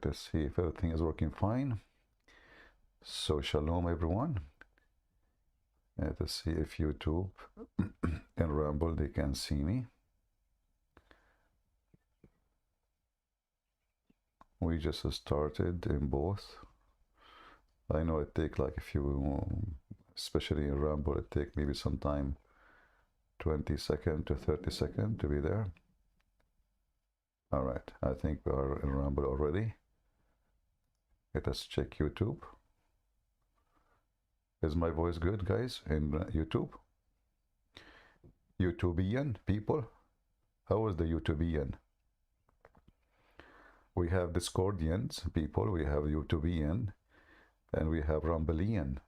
Let us see if everything is working fine. So shalom everyone. Let us see if YouTube and Rumble they can see me. We just started in both. I know it take like a few, especially in Rumble, it take maybe some time, 20 seconds to 30 seconds to be there. All right, I think we are in Rumble already. Let us check YouTube. Is my voice good, guys, in YouTube? YouTubian people? How is the YouTubian? We have Discordians people, we have YouTubian, and we have Rumbleian.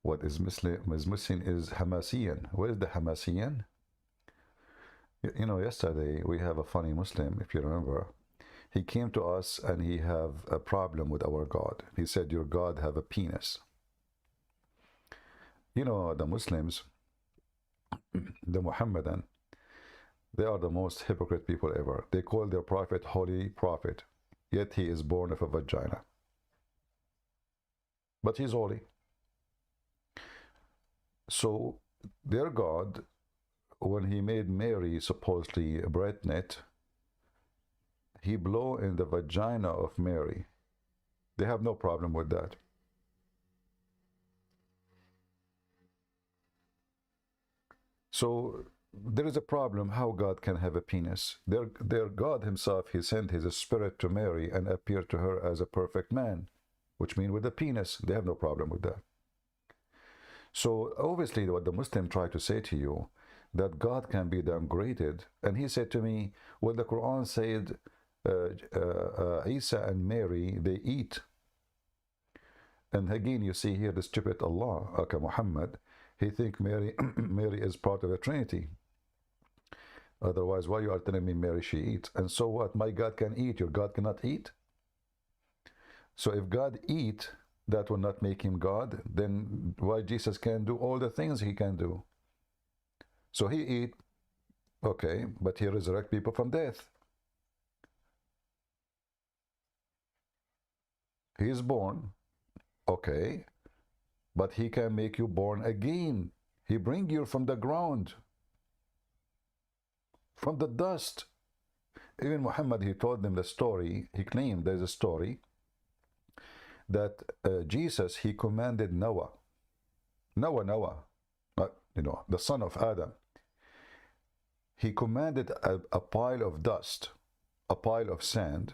What is missing is Hamasian. Where is the Hamasian? You know, yesterday we have a funny Muslim, if you remember. He came to us and he have a problem with our God. He said, your God have a penis. You know, the Muslims, the Muhammadan, they are the most hypocrite people ever. They call their prophet holy prophet, yet he is born of a vagina. But he's holy. So their God, when he made Mary supposedly pregnant, he blew in the vagina of Mary. They have no problem with that. So there is a problem how God can have a penis. Their God himself, he sent his spirit to Mary and appeared to her as a perfect man, which means with a penis. They have no problem with that. So obviously what the Muslim tried to say to you, that God can be downgraded. And he said to me, well, the Quran said Isa and Mary, they eat. And again, you see here the stupid Allah, Aka Muhammad, he think Mary is part of a Trinity. Otherwise, why you are telling me Mary, she eats? And so what? My God can eat, your God cannot eat? So if God eat, that will not make him God, then why Jesus can do all the things he can do? So he eat, okay, but he resurrect people from death. He is born, okay, but he can make you born again. He bring you from the ground, from the dust. Even Muhammad, he told them the story, he claimed there's a story that Jesus, he commanded Noah, you know, the son of Adam, he commanded a pile of dust, a pile of sand.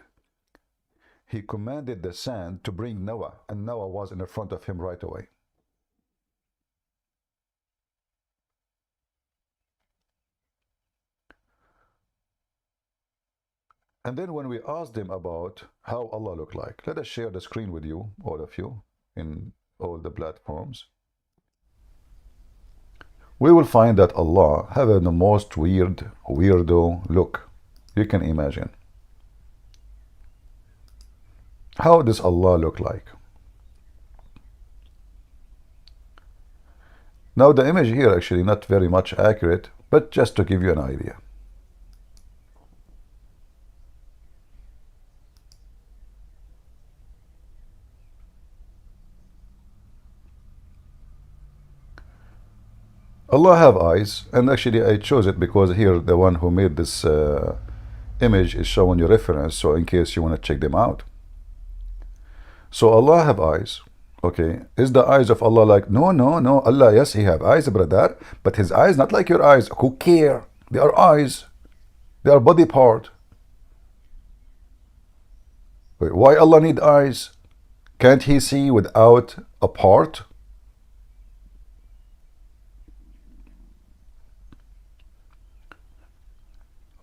He commanded the sand to bring Noah, and Noah was in the front of him right away. And then when we asked him about how Allah looked like, let us share the screen with you, all of you, in all the platforms. We will find that Allah have the most weirdo look you can imagine. How does Allah look like? Now the image here actually not very much accurate, but just to give you an idea. Allah have eyes, and actually I chose it because here the one who made this image is showing you reference, so in case you want to check them out. So Allah have eyes, okay. Is the eyes of Allah like, no, Allah, yes, he have eyes, brother, but his eyes not like your eyes. Who care? They are eyes. They are body part. Wait, why Allah need eyes? Can't he see without a part?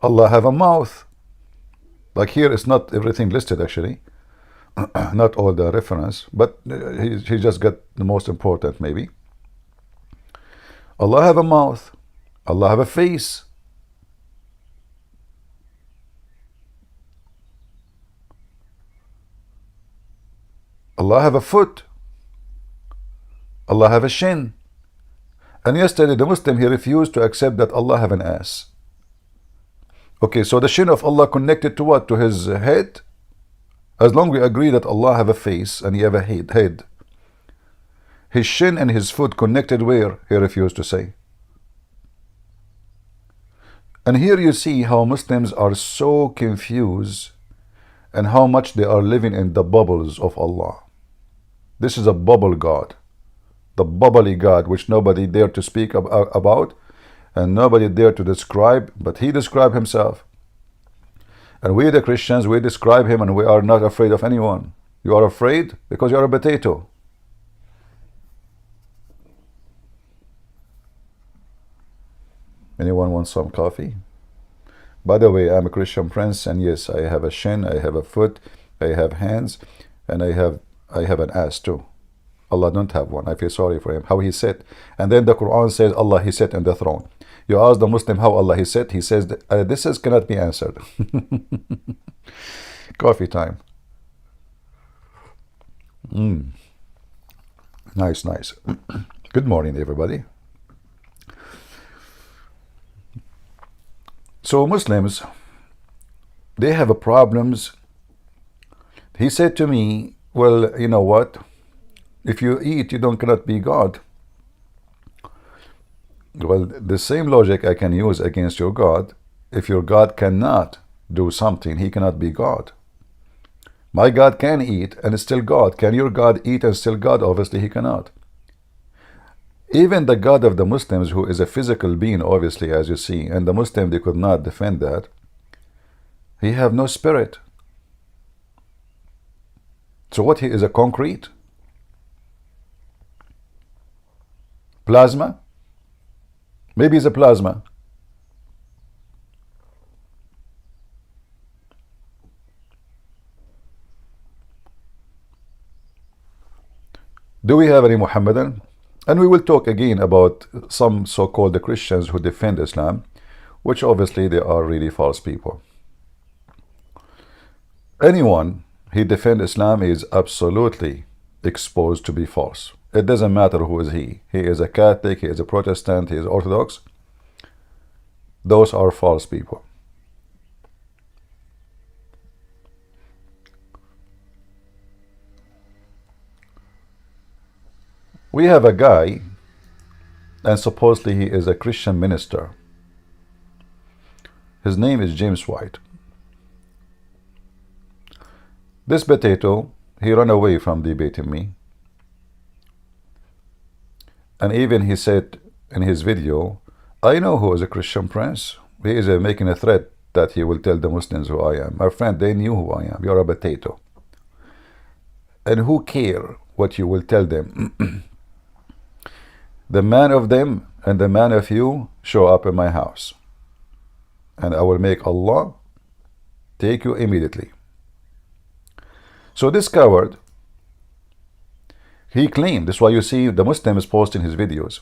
Allah have a mouth. Like here, it's not everything listed actually. Not all the reference, but he just got the most important maybe. Allah have a mouth. Allah have a face. Allah have a foot. Allah have a shin. And yesterday the Muslim, he refused to accept that Allah have an ass. Okay, so the shin of Allah connected to what? To his head? As long as we agree that Allah have a face and he have a head, his shin and his foot connected where? He refused to say. And here you see how Muslims are so confused and how much they are living in the bubbles of Allah. This is a bubble God, the bubbly God which nobody dare to speak about and nobody dare to describe, but he described himself. And we the Christians, we describe him and we are not afraid of anyone. You are afraid because you are a potato. Anyone want some coffee? By the way, I'm a Christian prince, and yes, I have a shin, I have a foot, I have hands, and I have an ass too. Allah don't have one. I feel sorry for him. How he sit. And then the Quran says Allah he sit on the throne. You ask the Muslim how Allah he sit, he says this cannot be answered. Coffee time. Nice, nice. Good morning, everybody. So Muslims, they have problems. He said to me, well, you know what? If you eat, you cannot be God. Well, the same logic I can use against your God. If your God cannot do something, he cannot be God. My God can eat and is still God. Can your God eat and still God? Obviously he cannot. Even the God of the Muslims, who is a physical being, obviously, as you see, and the Muslim, they could not defend that. He have no spirit. So what, he is a concrete? Plasma? Maybe he's a plasma. Do we have any Muhammadan? And we will talk again about some so-called Christians who defend Islam, which obviously they are really false people. Anyone who defends Islam is absolutely exposed to be false. It doesn't matter who is he. He is a Catholic, he is a Protestant, he is Orthodox. Those are false people. We have a guy, and supposedly he is a Christian minister. His name is James White. This potato, he ran away from debating me. And even he said in his video, I know who is a Christian prince. He is making a threat that he will tell the Muslims who I am. My friend, they knew who I am. You're a potato. And who care what you will tell them? The man of them and the man of you show up in my house, and I will make Allah take you immediately. So this coward, he claimed, this is why you see the Muslims posting his videos.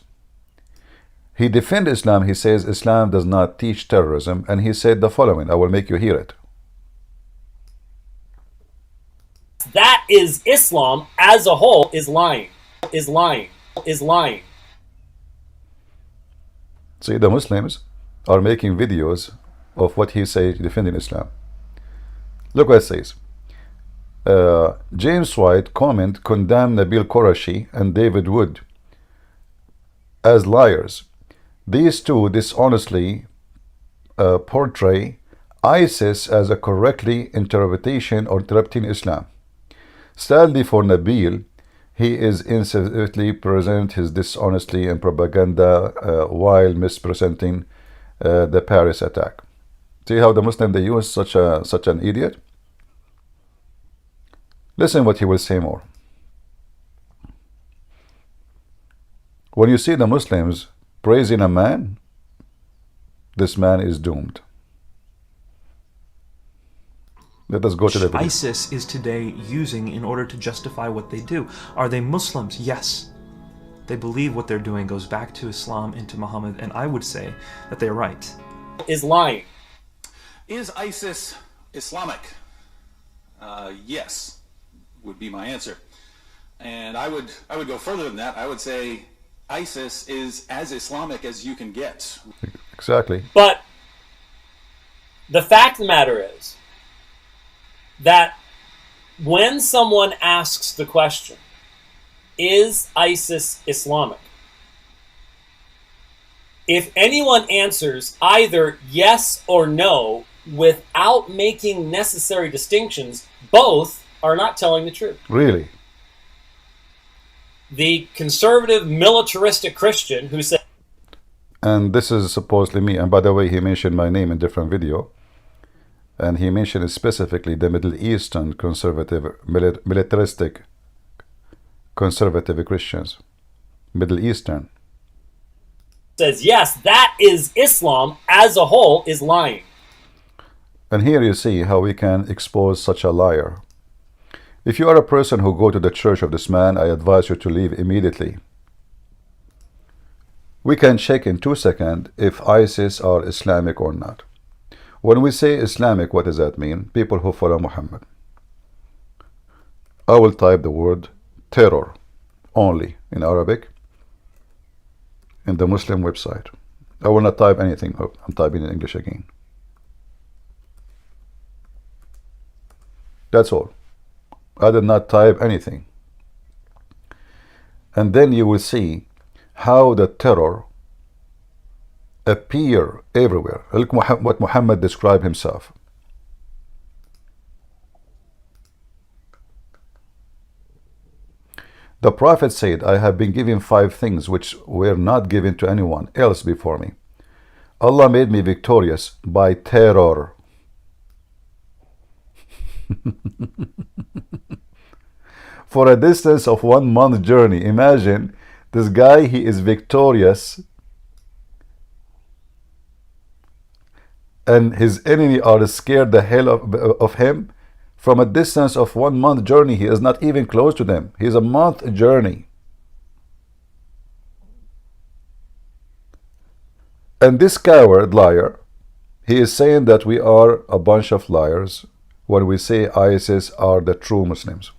He defends Islam. He says Islam does not teach terrorism, and he said the following. I will make you hear it. That is Islam as a whole is lying, is lying, is lying. See, the Muslims are making videos of what he says defending Islam. Look what it says. James White comment condemned Nabil Qureshi and David Wood as liars. These two dishonestly portray ISIS as a correctly interpretation or interpreting Islam. Sadly for Nabil, he is insufficiently present his dishonesty and propaganda while misrepresenting the Paris attack. See how the Muslim, they use such an idiot? Listen what he will say more. When you see the Muslims praising a man, this man is doomed. Let us go to the video. ISIS is today using in order to justify what they do. Are they Muslims? Yes. They believe what they're doing goes back to Islam and to Muhammad, and I would say that they're right. Is lying. Is ISIS Islamic? Yes, would be my answer. And I would go further than that. I would say ISIS is as Islamic as you can get. Exactly. But The fact of the matter is that when someone asks the question, is ISIS Islamic? If anyone answers either yes or no without making necessary distinctions, both are not telling the truth. Really? The conservative militaristic Christian who said, And this is supposedly me. And by the way, he mentioned my name in different video. And he mentioned specifically the Middle Eastern conservative, militaristic, conservative Christians. Middle Eastern. says, yes, that is Islam as a whole is lying. And here you see how we can expose such a liar. If you are a person who go to the church of this man, I advise you to leave immediately. We can check in 2 seconds if ISIS are Islamic or not. When we say Islamic, what does that mean? People who follow Muhammad. I will type the word terror only in Arabic in the Muslim website. I will not type anything up. I'm typing in English again. That's all. I did not type anything. And then you will see how the terror appear everywhere. Look what Muhammad described himself. The Prophet said, I have been given 5 things which were not given to anyone else before me. Allah made me victorious by terror. For a distance of 1 month journey. Imagine this guy, he is victorious and his enemy are scared the hell of him. From a distance of 1 month journey, he is not even close to them. He is a month journey. And this coward liar, he is saying that we are a bunch of liars when we say ISIS are the true Muslims.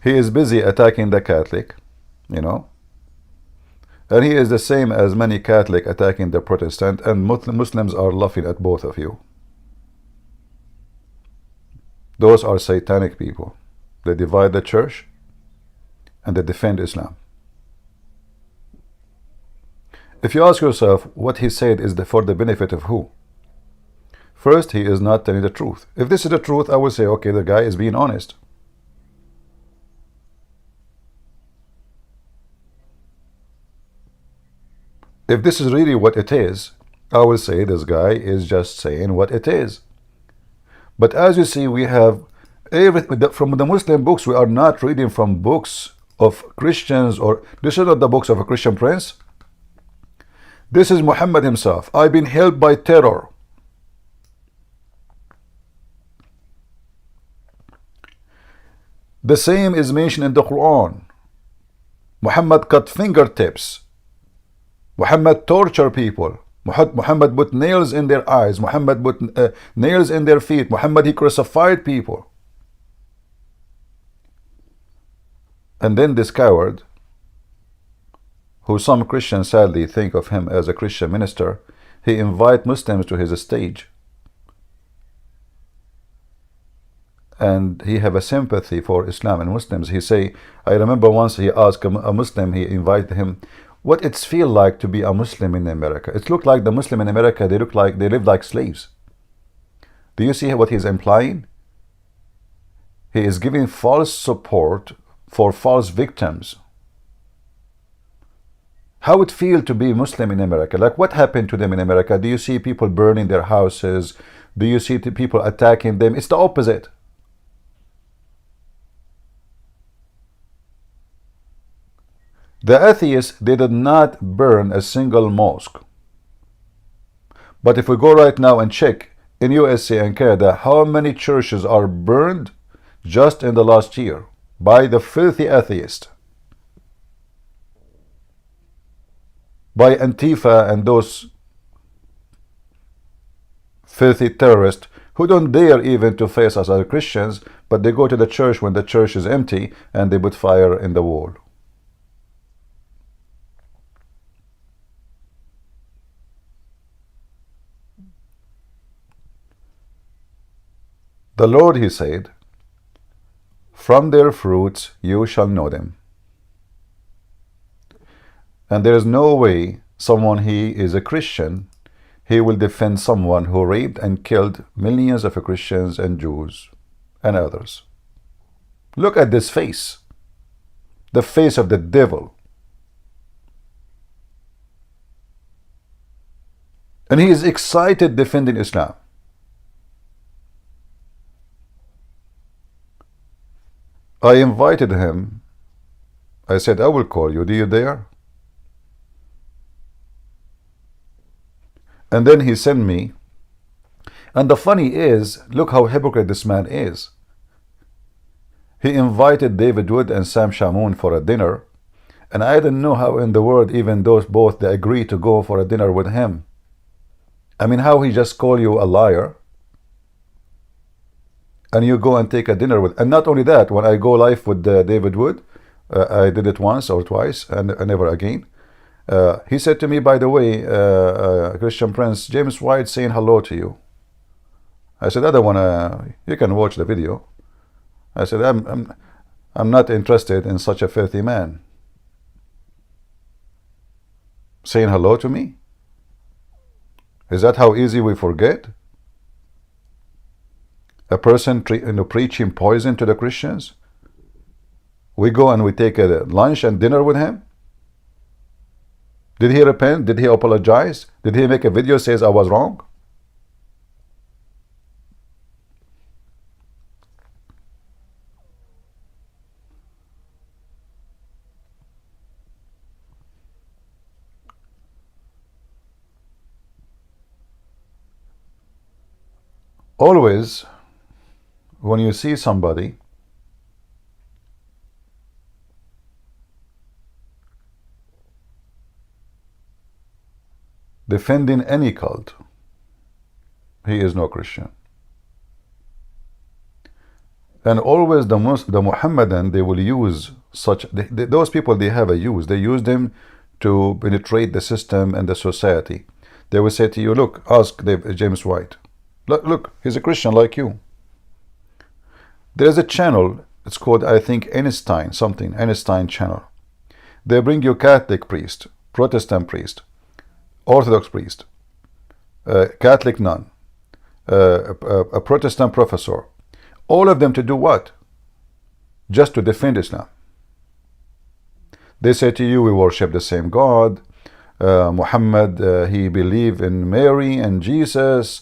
He is busy attacking the Catholic, you know. And he is the same as many Catholic attacking the Protestant, and Muslims are laughing at both of you. Those are satanic people. They divide the church and they defend Islam. If you ask yourself what he said is for the benefit of who? First, he is not telling the truth. If this is the truth, I will say, okay, the guy is being honest. If this is really what it is, I will say this guy is just saying what it is. But as you see, we have everything from the Muslim books. We are not reading from books of Christians, or this is not the books of a Christian prince. This is Muhammad himself. I've been held by terror. The same is mentioned in the Quran. Muhammad cut fingertips. Muhammad tortured people. Muhammad put nails in their eyes. Muhammad put nails in their feet. Muhammad, he crucified people. And then this coward, who some Christians sadly think of him as a Christian minister, he invite Muslims to his stage. And he have a sympathy for Islam and Muslims. He say, I remember once he asked a Muslim, he invited him, what it's feel like to be a Muslim in America. It looked like the Muslim in America, they live like slaves. Do you see what he's implying? He is giving false support for false victims. How it feel to be Muslim in America? Like what happened to them in America? Do you see people burning their houses? Do you see people attacking them? It's the opposite. The atheists, they did not burn a single mosque. But if we go right now and check in USA and Canada, how many churches are burned just in the last year by the filthy atheists, by Antifa and those filthy terrorists who don't dare even to face us as Christians, but they go to the church when the church is empty and they put fire in the wall. The Lord, he said, from their fruits you shall know them. And there is no way someone he is a Christian, he will defend someone who raped and killed millions of Christians and Jews and others. Look at this face, the face of the devil. And he is excited defending Islam. I invited him. I said, I will call you. Do you dare? And then he sent me. And the funny is, look how hypocrite this man is. He invited David Wood and Sam Shamoun for a dinner. And I didn't know how in the world even those both they agreed to go for a dinner with him. I mean, how he just call you a liar. And you go and take a dinner with. And not only that, when I go live with David Wood, I did it once or twice and never again. He said to me, by the way, Christian Prince, James White saying hello to you. I said, I don't want to, you can watch the video. I said, I'm not interested in such a filthy man. Saying hello to me? Is that how easy we forget? A person preaching poison to the Christians? We go and we take a lunch and dinner with him? Did he repent? Did he apologize? Did he make a video says I was wrong? Always, when you see somebody defending any cult, he is no Christian. And always the Muhammadan, they will use such, those people, they have a use. They use them to penetrate the system and the society. They will say to you, look, ask James White. Look, he's a Christian like you. There's a channel, it's called, I think, Einstein channel. They bring you Catholic priest, Protestant priest, Orthodox priest, Catholic nun, a Protestant professor. All of them to do what? Just to defend Islam. They say to you, we worship the same God. Muhammad, he believed in Mary and Jesus.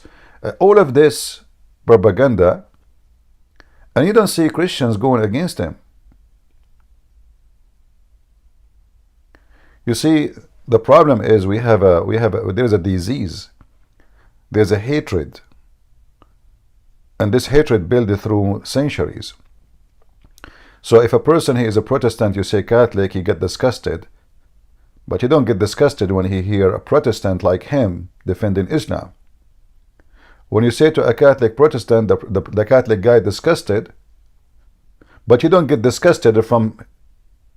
All of this propaganda, and you don't see Christians going against them. You see, the problem is there's a disease, there's a hatred, and this hatred built through centuries. So if a person he is a Protestant, you say Catholic, he get disgusted, but you don't get disgusted when he hear a Protestant like him defending Islam. When you say to a Catholic Protestant, the Catholic guy disgusted, but you don't get disgusted from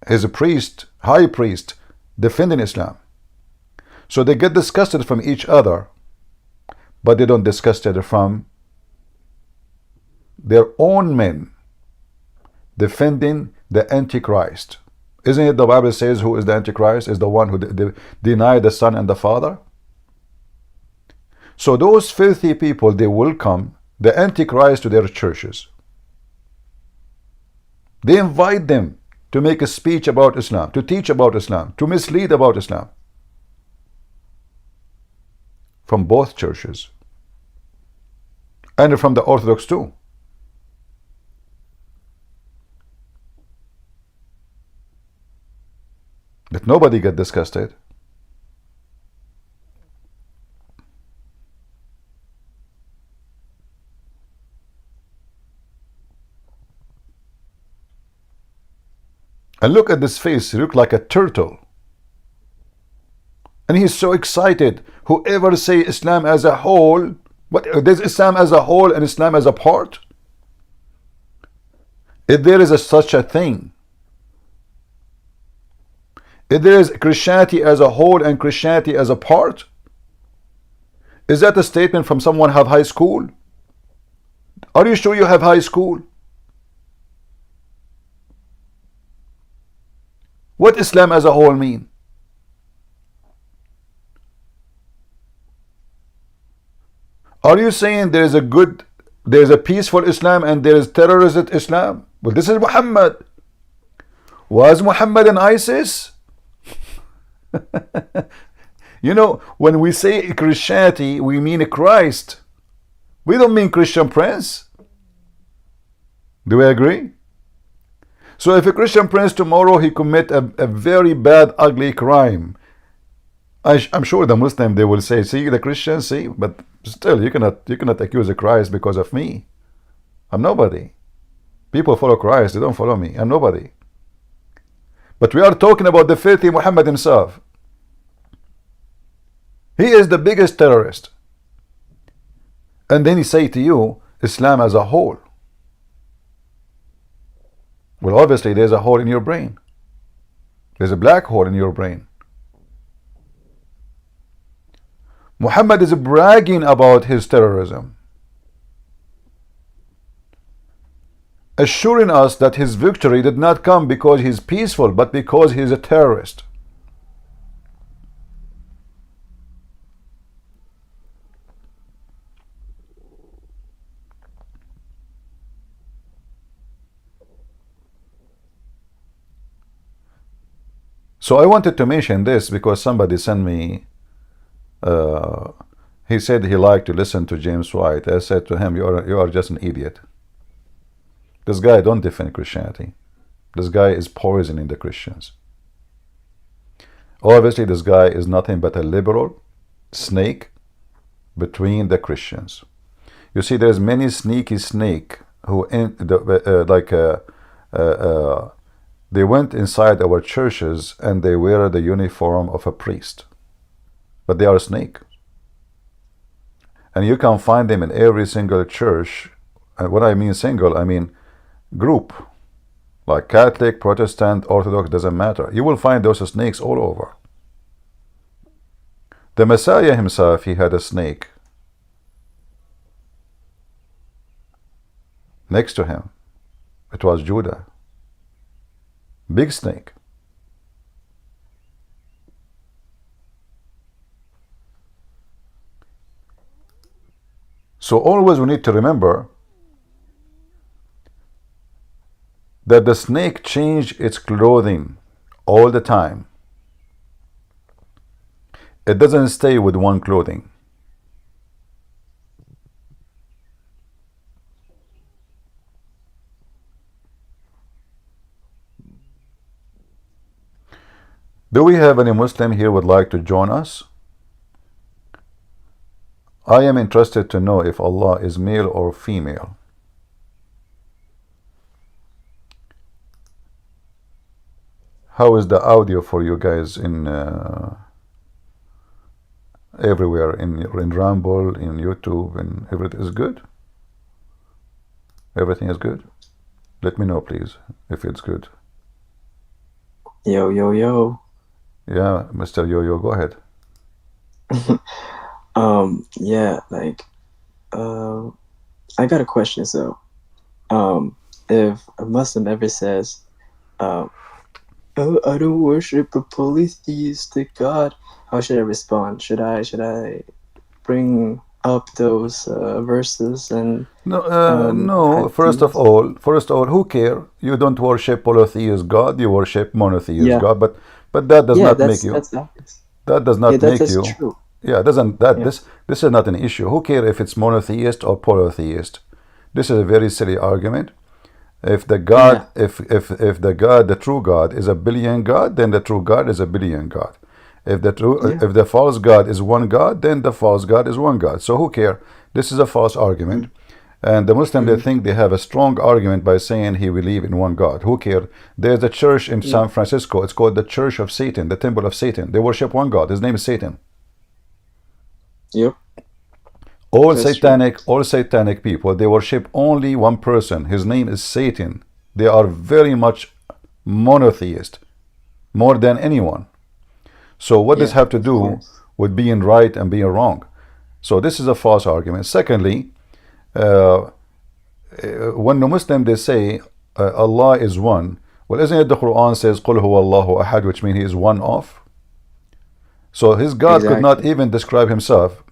his priest, high priest, defending Islam. So they get disgusted from each other, but they don't disgusted from their own men defending the Antichrist. Isn't it the Bible says who is the Antichrist? Is the one who denied the Son and the Father? So those filthy people, they welcome the Antichrist to their churches. They invite them to make a speech about Islam, to teach about Islam, to mislead about Islam. From both churches. And from the Orthodox too. But nobody got disgusted. And look at this face, he looks like a turtle. And he's so excited. Whoever say Islam as a whole, What, there's Islam as a whole and Islam as a part? If there is such a thing, if there is Christianity as a whole and Christianity as a part, is that a statement from someone have high school? Are you sure you have high school? What Islam as a whole mean? Are you saying there is a peaceful Islam and there is terrorist Islam? Well, this is Muhammad. Was Muhammad an ISIS? You know, when we say Christianity, we mean Christ. We don't mean Christian Prince. Do we agree? So if a Christian Prince tomorrow he commit a very bad, ugly crime, I'm sure the Muslim, they will say, see, the Christians, see, but still you cannot accuse a Christ because of me. I'm nobody. People follow Christ, they don't follow me. I'm nobody. But we are talking about the filthy Muhammad himself. He is the biggest terrorist. And then he say to you, Islam as a whole. Well, obviously there's a hole in your brain. There's a black hole in your brain. Muhammad is bragging about his terrorism, assuring us that his victory did not come because he's peaceful, but because he's a terrorist. So I wanted to mention this because somebody sent me, he said he liked to listen to James White. I said to him, you are just an idiot. This guy don't defend Christianity. This guy is poisoning the Christians. Obviously this guy is nothing but a liberal snake between the Christians. You see, there's many sneaky snake who they went inside our churches and they wear the uniform of a priest, but they are a snake. And you can find them in every single church. And when I mean single, I mean group, like Catholic, Protestant, Orthodox, doesn't matter. You will find those snakes all over. The Messiah himself, he had a snake next to him. It was Judah. Big snake. So always we need to remember that the snake changed its clothing all the time. It doesn't stay with one clothing. Do we have any Muslim here would like to join us? I am interested to know if Allah is male or female. How is the audio for you guys in everywhere, in Rumble, in YouTube, and everything is good? Everything is good? Let me know, please, if it's good. Yo, yo, yo. Yeah, Mr. Yo-Yo, go ahead. Yeah, like, I got a question. So, if a Muslim ever says, oh, I don't worship a polytheistic God, how should I respond? Should I bring up those verses and no. First of all, who care? You don't worship polytheist God. You worship monotheist God. But that does not make you. That does not make you. True. Yeah, doesn't that this is not an issue. Who care if it's monotheist or polytheist? This is a very silly argument. If the God, if the God, the true God, is a billion God, then the true God is a billion God. If the false God is one God, then the false God is one God. So who care? This is a false argument. And the Muslims, they think they have a strong argument by saying he believe in one God. Who care? There's a church in San Francisco. It's called the Church of Satan, the Temple of Satan. They worship one God. His name is Satan. Yep. That's true. All satanic people, they worship only one person. His name is Satan. They are very much monotheist, more than anyone. So what does Yeah, have to of do course. with being right and being wrong? So this is a false argument. Secondly, uh, when the Muslim they say Allah is one, well, isn't it the Quran says قُلْ هُوَ اللَّهُ أَحَدٌ, which means he is one of? So his God could not Exactly. even describe himself.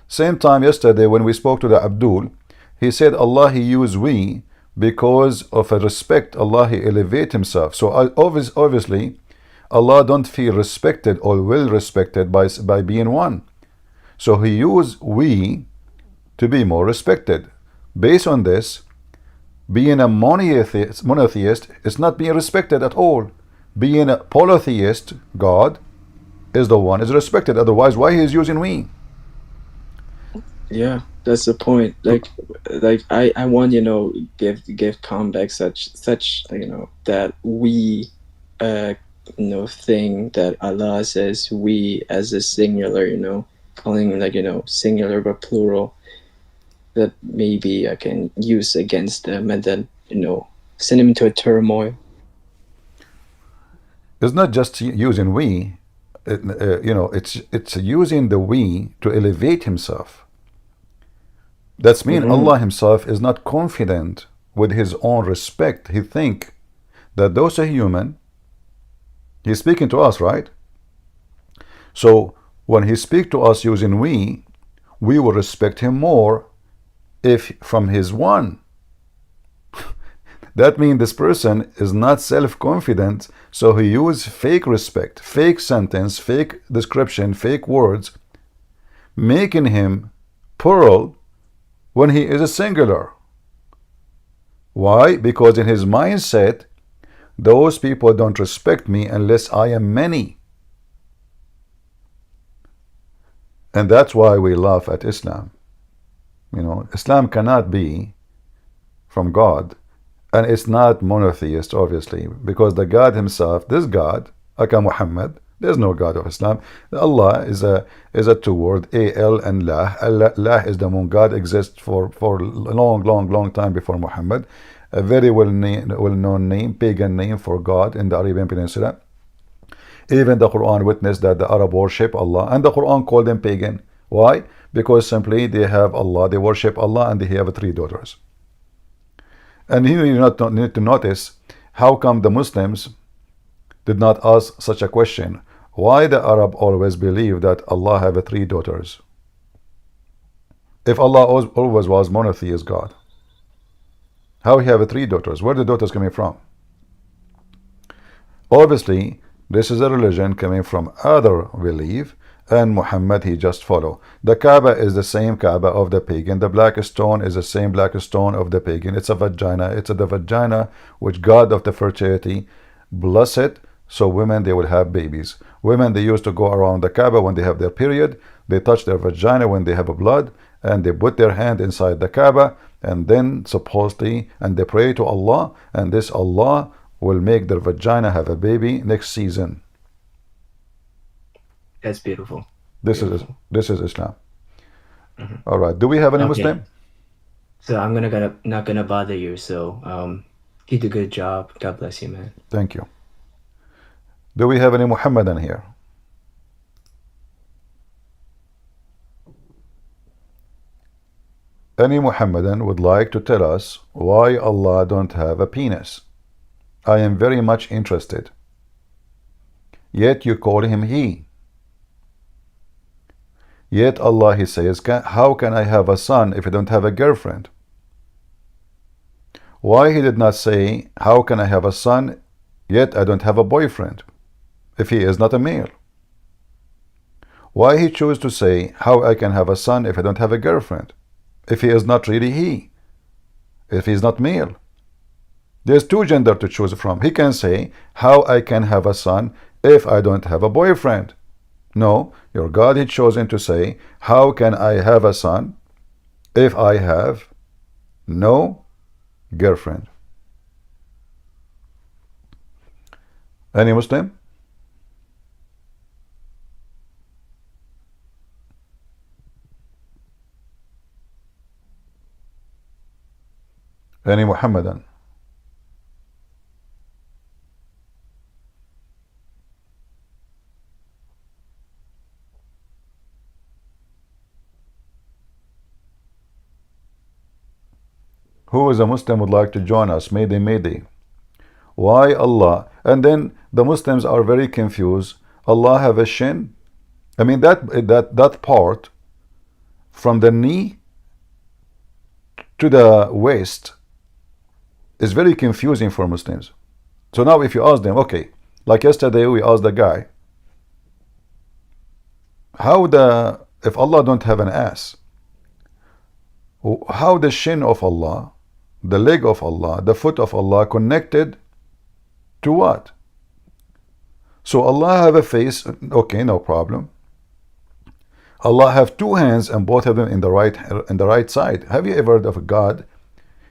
Same time yesterday when we spoke to the Abdul, he said Allah he used we because of a respect Allah he elevate himself. So obviously Allah don't feel respected or well respected by being one. So he used we to be more respected. Based on this, being a monotheist is not being respected at all. Being a polytheist, God is the one is respected. Otherwise, why he is using we? Yeah, that's the point. I want, give comeback such, that we, uh thing that Allah says we as a singular, calling, singular but plural, that maybe I can use against them, and then, send them into a turmoil. It's not just using we. It's using the we to elevate himself. That's mean Mm-hmm. Allah himself is not confident with his own respect. He think that those are human. He's speaking to us, right? So when he speak to us using we will respect him more if from his one. That means this person is not self-confident, so he use fake respect, fake sentence, fake description, fake words, making him plural when he is a singular. Why? Because in his mindset, those people don't respect me unless I am many. And that's why we laugh at Islam. Islam cannot be from God, and it's not monotheist, obviously, because the God himself, this God, aka Muhammad, there's no God of Islam. Allah is a two word, al and lah. Allah is the moon. God exists for a long time before Muhammad. A very well-known name, pagan name for God in the Arabian Peninsula. Even the Quran witnessed that the Arab worship Allah, and the Quran called them pagan. Why? Because simply they have Allah, they worship Allah, and they have three daughters. And here you need to notice how come the Muslims did not ask such a question. Why the Arab always believe that Allah have three daughters? If Allah always was monotheist God, how he have three daughters? Where the daughters coming from? Obviously, this is a religion coming from other belief, and Muhammad he just follow. The Kaaba is the same Kaaba of the pagan. The black stone is the same black stone of the pagan. It's a vagina. It's the vagina which God of the fertility bless it, so women they will have babies. Women they used to go around the Kaaba when they have their period. They touch their vagina when they have a blood, and they put their hand inside the Kaaba, and then supposedly and they pray to Allah, and this Allah will make their vagina have a baby next season. That's beautiful. This is Islam. All right. Do we have any Muslim? So I'm not gonna bother you. So you did a good job. God bless you, man. Thank you. Do we have any Muhammadan here? Any Muhammadan would like to tell us why Allah don't have a penis? I am very much interested. Yet you call him he. Yet Allah he says, how can I have a son if I don't have a girlfriend? Why he did not say, how can I have a son yet I don't have a boyfriend if he is not a male? Why he chose to say, how I can have a son if I don't have a girlfriend if he is not really he, if he is not male? There's two gender to choose from. He can say, how I can have a son if I don't have a boyfriend. No, your God had chosen to say, how can I have a son if I have no girlfriend? Any Muslim? Any Muhammadan? Who is a Muslim would like to join us? Mayday, mayday. Why Allah? And then the Muslims are very confused. Allah have a shin? I mean that part from the knee to the waist is very confusing for Muslims. So now if you ask them, okay, like yesterday we asked the guy, if Allah don't have an ass, how the shin of Allah, the leg of Allah, the foot of Allah connected to what? So Allah have a face, okay, no problem. Allah have two hands and both of them in the right side. Have you ever heard of a God?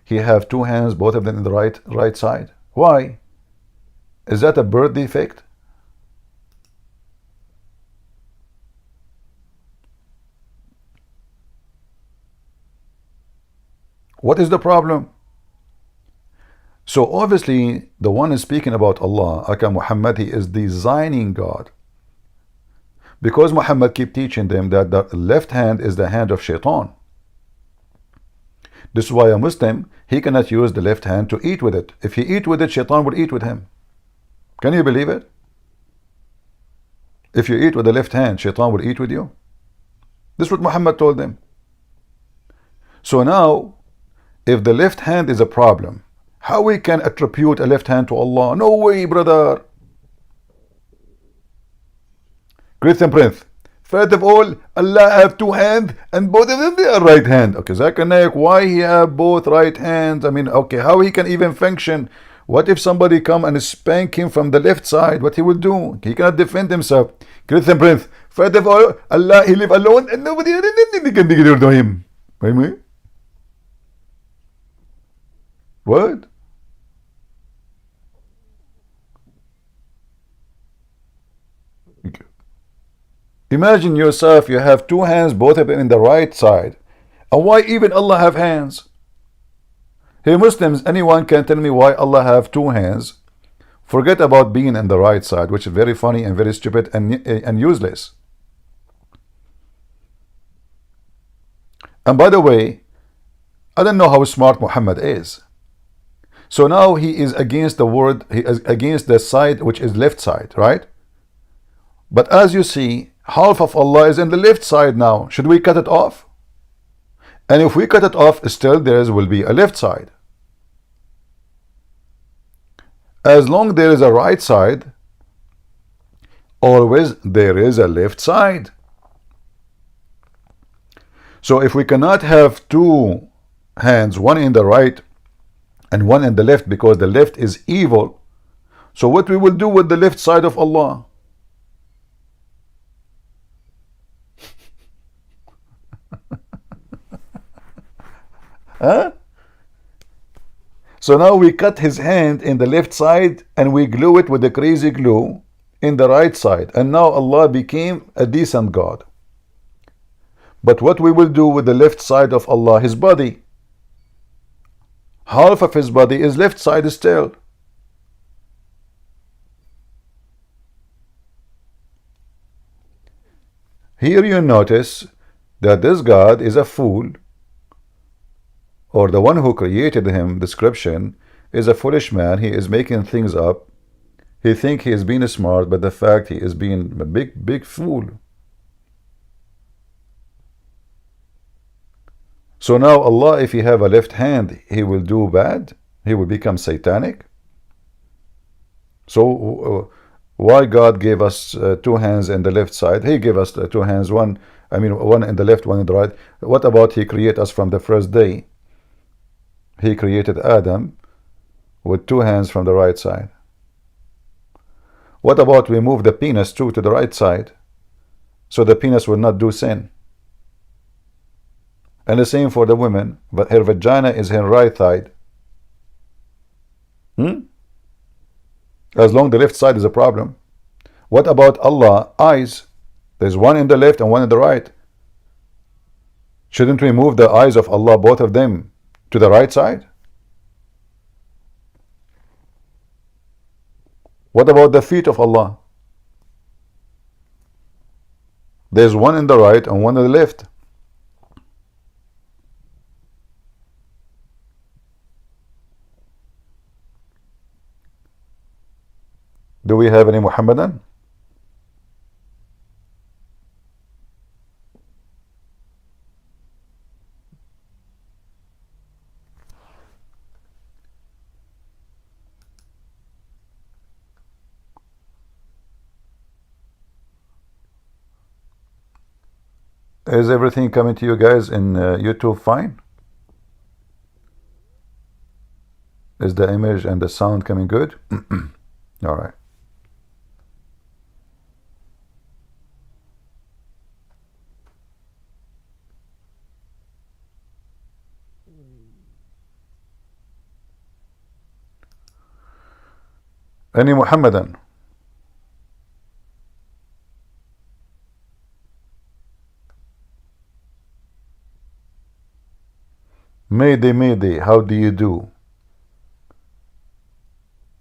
He have two hands, both of them in the right side. Why? Is that a birth defect? What is the problem? So obviously the one is speaking about Allah, Aka Muhammad, he is designing God. Because Muhammad keep teaching them that the left hand is the hand of Shaitan. This is why a Muslim, he cannot use the left hand to eat with it. If he eat with it, Shaitan will eat with him. Can you believe it? If you eat with the left hand, Shaitan will eat with you. This is what Muhammad told them. So now, if the left hand is a problem, how we can attribute a left hand to Allah? No way, brother. Christian Prince, first of all, Allah have two hands and both of them they are right hand. Okay, Zakanek, why he have both right hands? I mean, okay, how he can even function? What if somebody come and spank him from the left side? What he will do? He cannot defend himself. Christian Prince, first of all, Allah, he live alone and nobody can do him. What? Imagine yourself, you have two hands, both of them in the right side. And why even Allah have hands? Hey Muslims, anyone can tell me why Allah have two hands? Forget about being in the right side, which is very funny and very stupid and useless. And by the way, I don't know how smart Muhammad is. So now he is against the word, he is against the side which is left side, right? But as you see, half of Allah is in the left side now. Should we cut it off? And if we cut it off, still there will be a left side. As long there is a right side, always there is a left side. So if we cannot have two hands, one in the right and one in the left, because the left is evil, so what we will do with the left side of Allah? Huh? So now we cut his hand in the left side and we glue it with the crazy glue in the right side, and now Allah became a decent God. But what we will do with the left side of Allah, his body? Half of his body is left side still. Here you notice that this God is a fool, or the one who created him, description, is a foolish man. He is making things up. He thinks he is being smart, but the fact he is being a big fool. So now Allah, if he have a left hand, he will do bad? He will become satanic? So why God gave us two hands in the left side? He gave us two hands, one in the left, one in the right. What about he create us from the first day? He created Adam with two hands from the right side. What about we move the penis too to the right side, so the penis will not do sin? And the same for the women, but her vagina is her right side. As long the left side is a problem. What about Allah? Eyes. There's one in the left and one in the right. Shouldn't we move the eyes of Allah, both of them, to the right side? What about the feet of Allah? There's one in the right and one on the left. Do we have any Muhammadan? Is everything coming to you guys in YouTube fine? Is the image and the sound coming good? All right. Any Muhammadan? Mayday, Mayday, how do you do?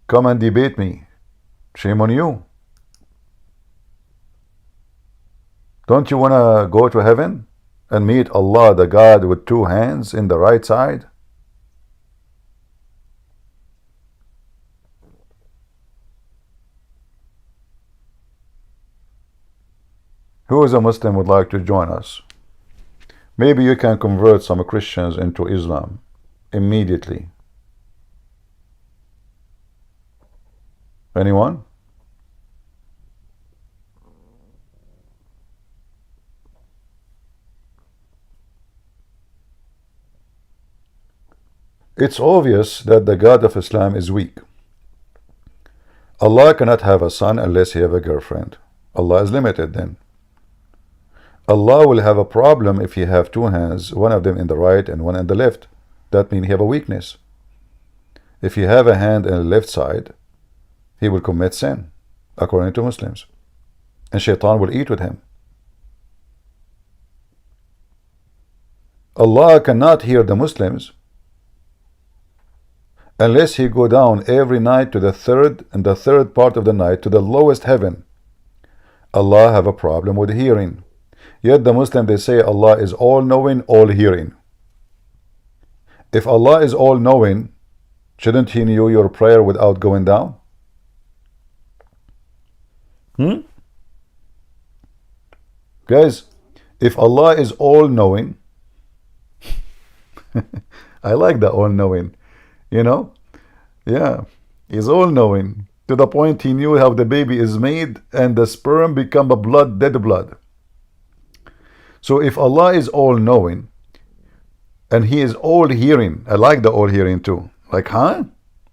Come and debate me. Shame on you. Don't you want to go to heaven and meet Allah, the God with two hands in the right side? Who is a Muslim would like to join us? Maybe you can convert some Christians into Islam immediately. Anyone? It's obvious that the God of Islam is weak. Allah cannot have a son unless he have a girlfriend. Allah is limited then. Allah will have a problem if he have two hands, one of them in the right and one in the left. That means he have a weakness. If he have a hand in the left side, he will commit sin, according to Muslims. And shaitan will eat with him. Allah cannot hear the Muslims unless he go down every night to the third part of the night to the lowest heaven. Allah have a problem with hearing. Yet the Muslim, they say Allah is all-knowing, all-hearing. If Allah is all-knowing, shouldn't he know your prayer without going down? Guys, if Allah is all-knowing, I like the all-knowing, you know? Yeah, he's all-knowing to the point he knew how the baby is made and the sperm become a blood, dead blood. So if Allah is all-knowing and he is all-hearing, I like the all-hearing too. Like, huh?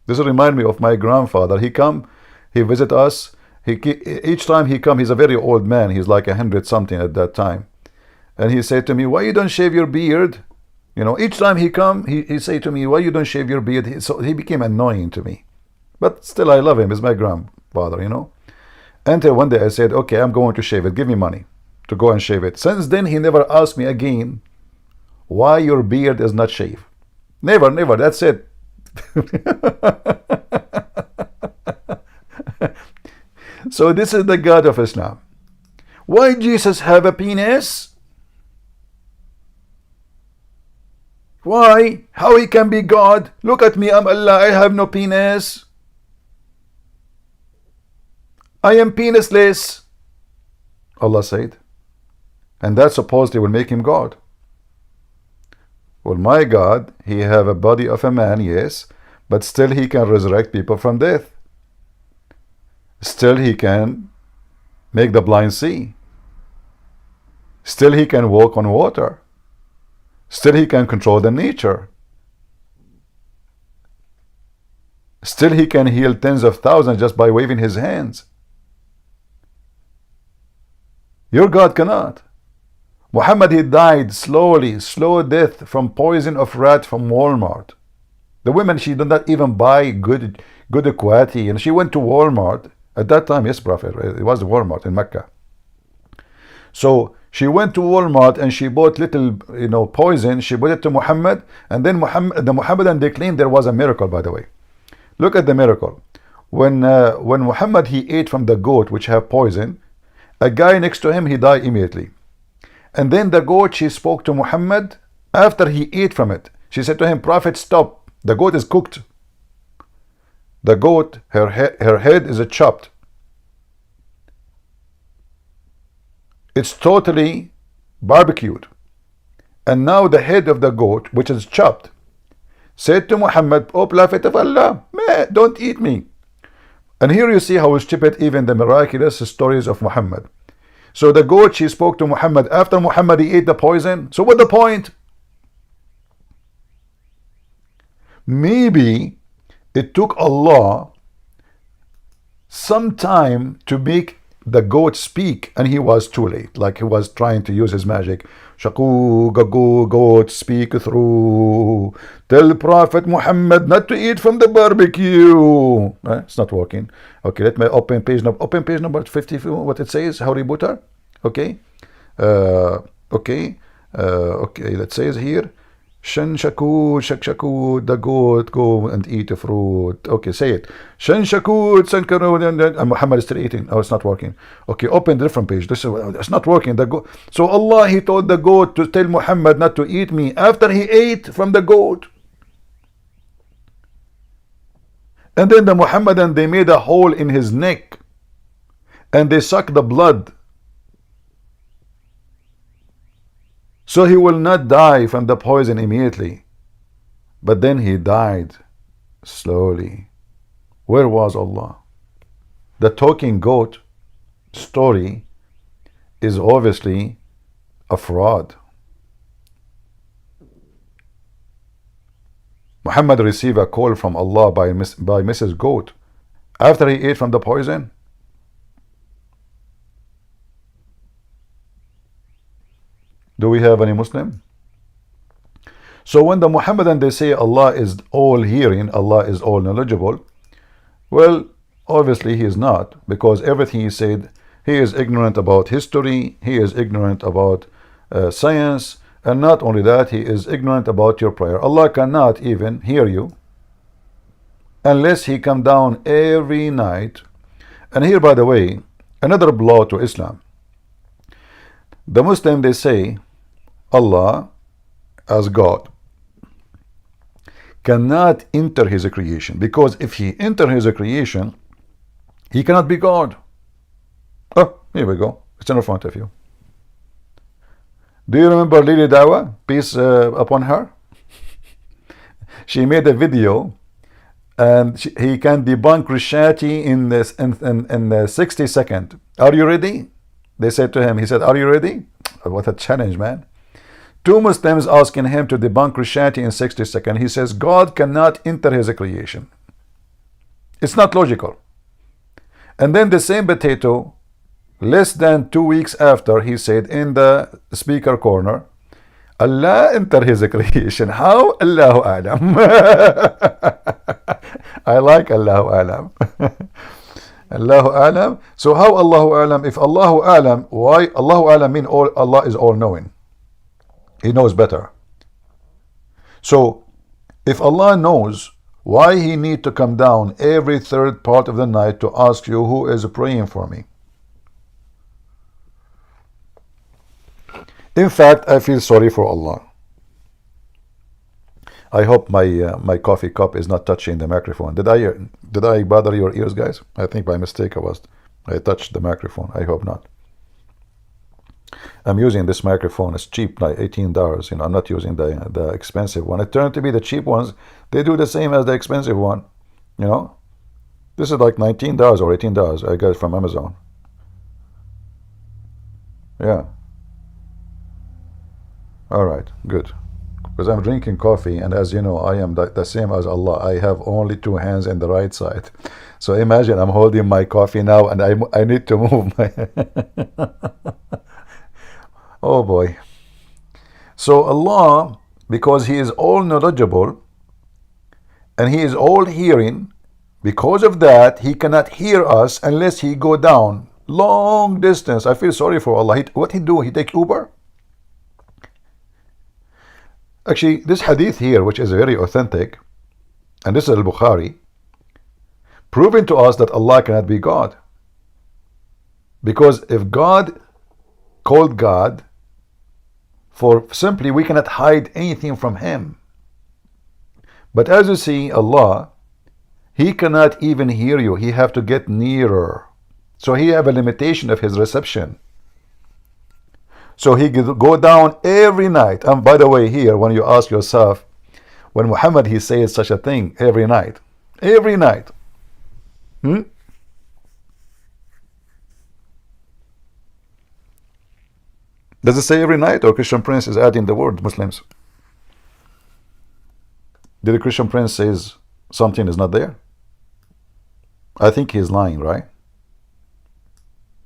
This reminds me of my grandfather. He come, he visit us. Each time he come, he's a very old man. He's like 100 something at that time. And he said to me, why you don't shave your beard? You know, each time he come, he say to me, why you don't shave your beard? So he became annoying to me. But still I love him. He's my grandfather, you know. Until one day I said, okay, I'm going to shave it. Give me money to go and shave it. Since then, he never asked me again why your beard is not shaved. Never, never. That's it. So this is the God of Islam. Why Jesus have a penis? Why? How he can be God? Look at me, I'm Allah, I have no penis. I am penisless, Allah said. And that supposedly will make him God. Well, my God, he have a body of a man, yes, but still he can resurrect people from death. Still he can make the blind see. Still he can walk on water. Still he can control the nature. Still he can heal tens of thousands just by waving his hands. Your God cannot. Muhammad, he died slowly, slow death from poison of rat from Walmart. The woman, she did not even buy good quality, and she went to Walmart at that time. Yes, Prophet, it was Walmart in Mecca. So she went to Walmart and she bought little, poison. She brought it to Muhammad, and then the Muhammadan, they claimed there was a miracle. By the way, look at the miracle. when Muhammad he ate from the goat which have poison, a guy next to him he died immediately. And then the goat, she spoke to Muhammad after he ate from it. She said to him, Prophet, stop. The goat is cooked. The goat, her head is chopped. It's totally barbecued. And now the head of the goat, which is chopped, said to Muhammad, O Prophet of Allah, don't eat me. And here you see how stupid even the miraculous stories of Muhammad. So the goat, she spoke to Muhammad after Muhammad he ate the poison. So what's the point? Maybe it took Allah some time to make the goat speak, and he was too late. Like he was trying to use his magic. Shaku gagu goat, speak through. Tell Prophet Muhammad not to eat from the barbecue. It's not working. Okay, let me open page number 50. What it says, Harry Potter. Okay, okay, that says here. Shan shakud, shak shakud, the goat, go and eat a fruit. Okay, say it. Shan shakud, san karud, and Muhammad is still eating. Oh, it's not working. Okay, open the different page. This is, it's not working. The goat. So Allah, he told the goat to tell Muhammad not to eat me after he ate from the goat. And then the Muhammadan, they made a hole in his neck and they sucked the blood. So he will not die from the poison immediately. But then he died slowly. Where was Allah? The talking goat story is obviously a fraud. Muhammad received a call from Allah by Mrs. Goat after he ate from the poison. Do we have any Muslim? So when the Muhammadan, they say Allah is all hearing, Allah is all knowledgeable, well, obviously he is not, because everything he said, he is ignorant about history, he is ignorant about science, and not only that, he is ignorant about your prayer. Allah cannot even hear you unless he come down every night. And here, by the way, another blow to Islam. The Muslim, they say Allah as God cannot enter his creation, because if he enter his creation, he cannot be God. Oh, here we go. It's in front of you. Do you remember Lily Dawa? Peace upon her. She made a video, and he can debunk Christianity in 60 seconds. Are you ready? They said to him. He said, "Are you ready?" What a challenge, man. Two Muslims asking him to debunk Christianity in 60 seconds. He says God cannot enter his creation. It's not logical. And then the same potato, less than 2 weeks after, he said in the speaker corner, Allah enter his creation. How? Allahu Alam. I like Allahu Alam. Allahu Alam. So how Allahu Alam? If Allahu Alam, why Allahu Alam mean all? Allah is all knowing. He knows better. So if Allah knows, why he need to come down every third part of the night to ask you who is praying for me? In fact, I feel sorry for Allah. I hope my coffee cup is not touching the microphone. Did I bother your ears, guys? I think by mistake I touched the microphone. I hope not. I'm using this microphone. It's cheap, like $18. You know, I'm not using the expensive one. It turned to be the cheap ones. They do the same as the expensive one. You know, this is like $19 or $18. I got it from Amazon. Yeah. All right, good. Because I'm drinking coffee, and as you know, I am the same as Allah. I have only two hands in the right side. So imagine I'm holding my coffee now, and I need to move my. Oh boy. So Allah, because he is all knowledgeable and he is all hearing, because of that he cannot hear us unless he go down long distance. I feel sorry for Allah. What he do? He take Uber? Actually, this hadith here, which is very authentic, and this is al-Bukhari, proving to us that Allah cannot be God. Because if God called God, for simply we cannot hide anything from Him. But as you see, Allah, He cannot even hear you. He have to get nearer. So He have a limitation of His reception. So He go down every night. And by the way, here, when you ask yourself, when Muhammad He says such a thing every night, every night, does it say every night, or Christian Prince is adding the word Muslims? Did the Christian Prince says something is not there? I think he's lying, right?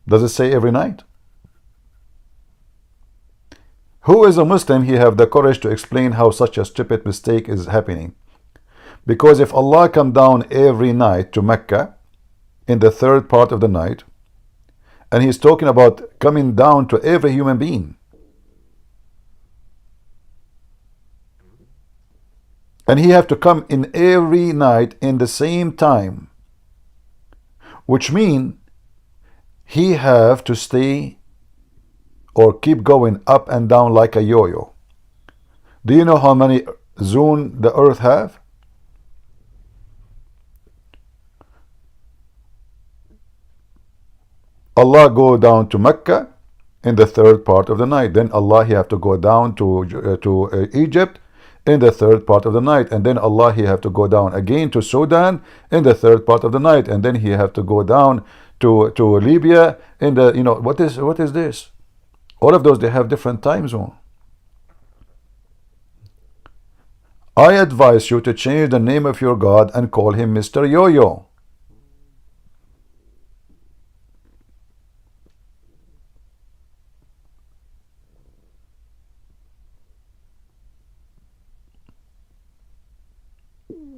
Does it say every night? Who is a Muslim he have the courage to explain how such a stupid mistake is happening? Because if Allah come down every night to Mecca in the third part of the night, and He's talking about coming down to every human being, and He have to come in every night in the same time, which mean He have to stay or keep going up and down like a yo-yo. Do you know how many zones the earth have? Allah go down to Mecca in the third part of the night. Then Allah He have to go down to Egypt in the third part of the night. And then Allah He have to go down again to Sudan in the third part of the night. And then He have to go down to Libya in the, what is this? All of those, they have different time zone. I advise you to change the name of your God and call him Mr. Yo-Yo.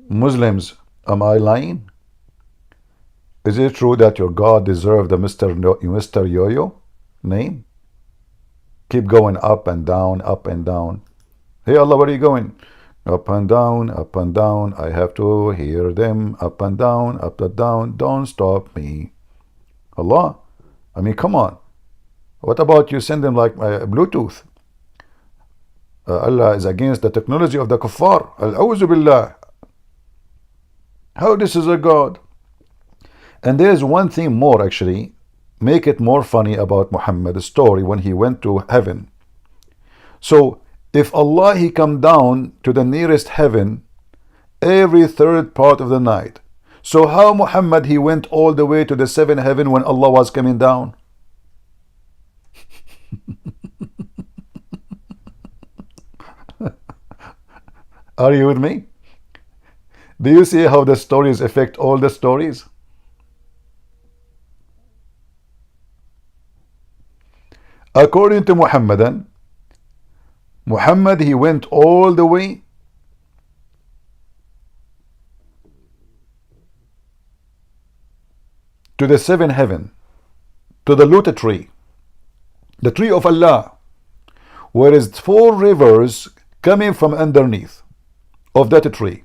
Muslims, am I lying? Is it true that your God deserves the Mr. Yo-Yo name? Keep going up and down, up and down. Hey Allah, where are you going? Up and down, up and down. I have to hear them. Up and down, up and down. Don't stop me. Allah, I mean, come on. What about you send them like Bluetooth? Allah is against the technology of the kuffar. Al-Awzu Billah. How this is a God? And there's one thing more actually, make it more funny about Muhammad's story when he went to heaven. So if Allah He come down to the nearest heaven every third part of the night, so how Muhammad He went all the way to the seventh heaven when Allah was coming down? Are you with me? Do you see how the stories affect all the stories? According to Muhammadan, Muhammad he went all the way to the seventh heaven, to the lotus tree, the tree of Allah, where is 4 rivers coming from underneath of that tree,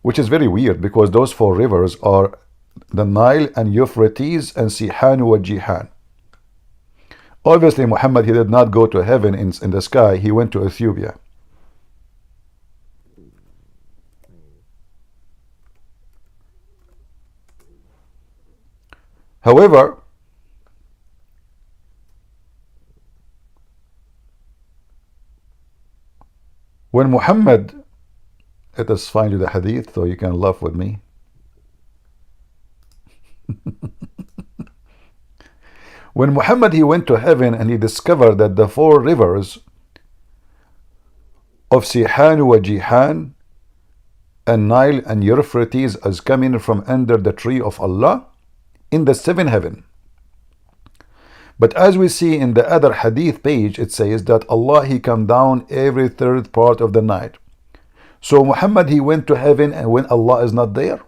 which is very weird because those 4 rivers are the Nile and Euphrates and Sihan wa Jihan. Obviously Muhammad he did not go to heaven in the sky, he went to Ethiopia. However, when Muhammad, let us find you the hadith so you can laugh with me. When Muhammad he went to heaven and he discovered that the 4 rivers of Sihan wa Jihan and Nile and Euphrates is coming from under the tree of Allah in the 7th heaven. But as we see in the other hadith page, it says that Allah he come down every 3rd part of the night. So Muhammad he went to heaven, and when Allah is not there,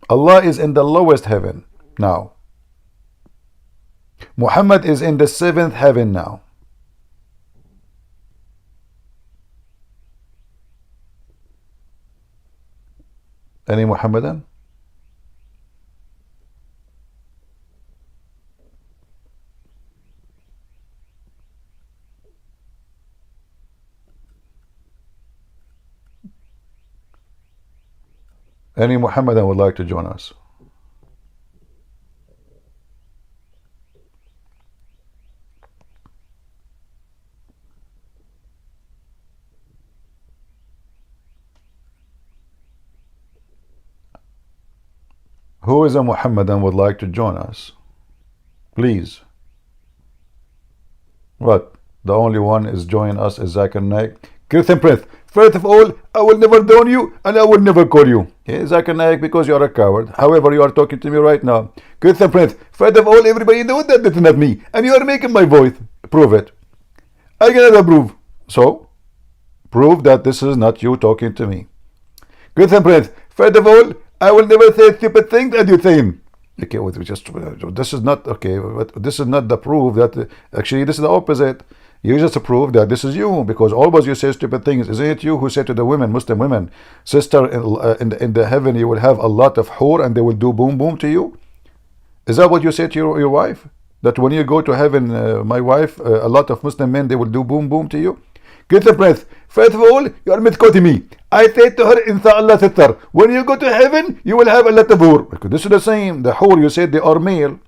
Allah is in the lowest heaven now. Muhammad is in the 7th heaven now. Any Muhammadan? Any Muhammadan would like to join us? Who is a Muhammadan would like to join us? Please. What? The only one is joining us is Zakir Naik. Christian Prince, first of all, I will never down you and I will never call you. Okay, Zakir Naik, because you are a coward. However, you are talking to me right now. Christian Prince, first of all, everybody knows that it's not me. And you are making my voice. Prove it. I cannot approve. So, prove that this is not you talking to me. Christian Prince, first of all, I will never say stupid things as you say them. Okay, we just this is not okay. But this is not the proof that actually this is the opposite. You just prove that this is you, because always you say stupid things. Isn't it you who said to the women, Muslim women, sister, in the heaven you will have a lot of whore and they will do boom boom to you? Is that what you say to your wife? That when you go to heaven, my wife, a lot of Muslim men, they will do boom boom to you? Get the breath. First of all, you are misquoting me. I said to her, Inshallah sister, when you go to heaven, you will have a lot of whore. Because this is the same. The whore, you said they are male.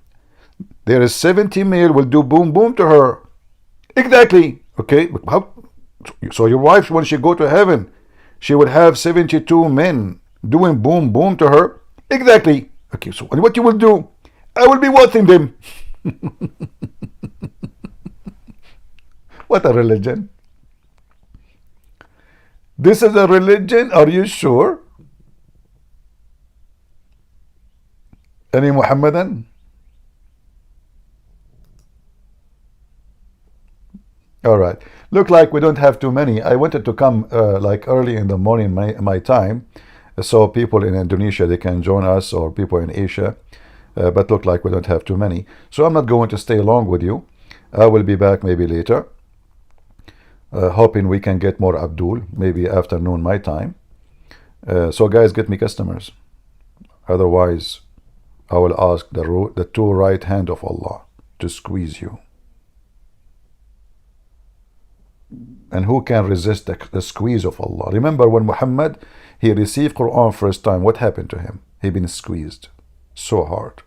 There is 70 male will do boom boom to her. Exactly. Okay. So your wife, when she go to heaven, she will have 72 men doing boom boom to her. Exactly. Okay. So what you will do? I will be watching them. What a religion. This is a religion, are you sure? Any Muhammadan? Alright, look like we don't have too many. I wanted to come like early in the morning my time, so people in Indonesia, they can join us, or people in Asia, but look like we don't have too many. So I'm not going to stay long with you. I will be back maybe later. Hoping we can get more Abdul, maybe afternoon my time. So guys, get me customers. Otherwise, I will ask the two right hand of Allah to squeeze you. And who can resist the squeeze of Allah? Remember when Muhammad, he received Quran first time, what happened to him? He been squeezed so hard.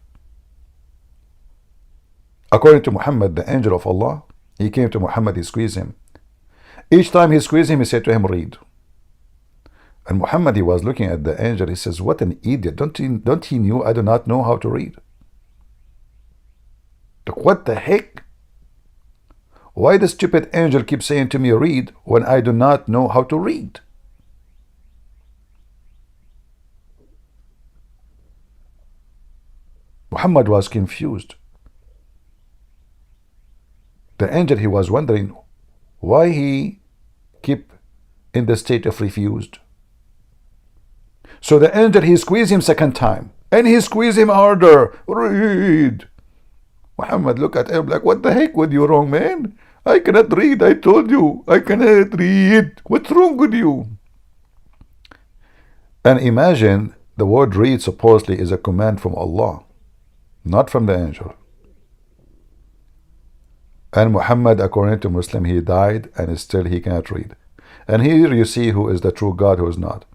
According to Muhammad, the angel of Allah, he came to Muhammad, he squeezed him. Each time he squeezed him, he said to him, read. And Muhammad, he was looking at the angel, he says, what an idiot. Don't he knew I do not know how to read? What the heck? Why the stupid angel keeps saying to me, read, when I do not know how to read? Muhammad was confused. The angel, he was wondering why he keep in the state of refused. So the angel, he squeezed him second time, and he squeezed him harder. Read. Muhammad look at him like, what the heck with you, wrong man? I cannot read. I told you I cannot read. What's wrong with you? And imagine, the word read supposedly is a command from Allah, not from the angel. And Muhammad, according to Muslim, he died and still he cannot read. And here you see who is the true God, who is not.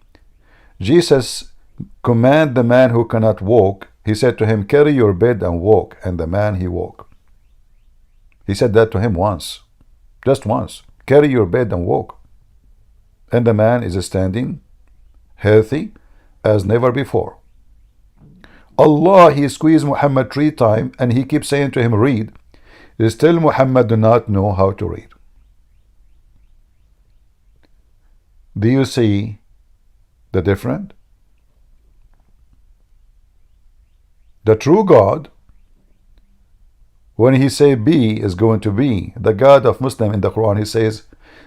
Jesus command the man who cannot walk. He said to him, carry your bed and walk. And the man, he walked. He said that to him once, just once. Carry your bed and walk. And the man is standing healthy as never before. Allah, he squeezed Muhammad 3 times and he keeps saying to him, read. Still Muhammad do not know how to read. Do you see the difference? The true God, when he say be, is going to be. The God of Muslim in the Quran, he says,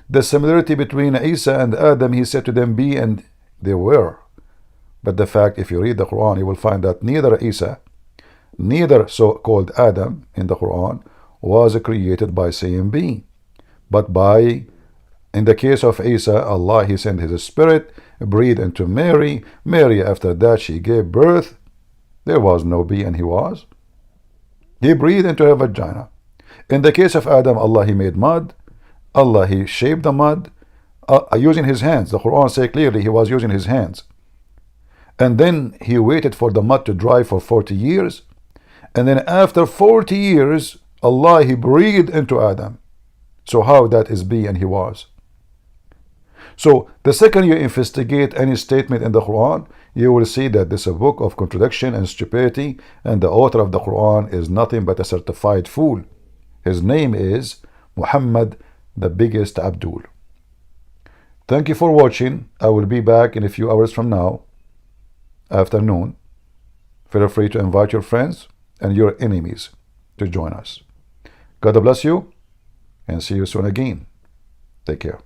the similarity between Isa and Adam, he said to them, be, and they were. But the fact, if you read the Quran, you will find that neither Isa, neither so-called Adam in the Quran, was created by saying be, but by, in the case of Isa, Allah, he sent his spirit, breathed into Mary. Mary, after that, she gave birth. There was no be, and he was. He breathed into her vagina. In the case of Adam, Allah, he made mud. Allah, he shaped the mud using his hands. The Quran says clearly he was using his hands. And then he waited for the mud to dry for 40 years. And then after 40 years, Allah, he breathed into Adam. So how that is be and he was? So the second you investigate any statement in the Quran, you will see that this is a book of contradiction and stupidity, and the author of the Quran is nothing but a certified fool. His name is Muhammad, the biggest Abdul. Thank you for watching. I will be back in a few hours from now, afternoon. Feel free to invite your friends and your enemies to join us. God bless you, and see you soon again. Take care.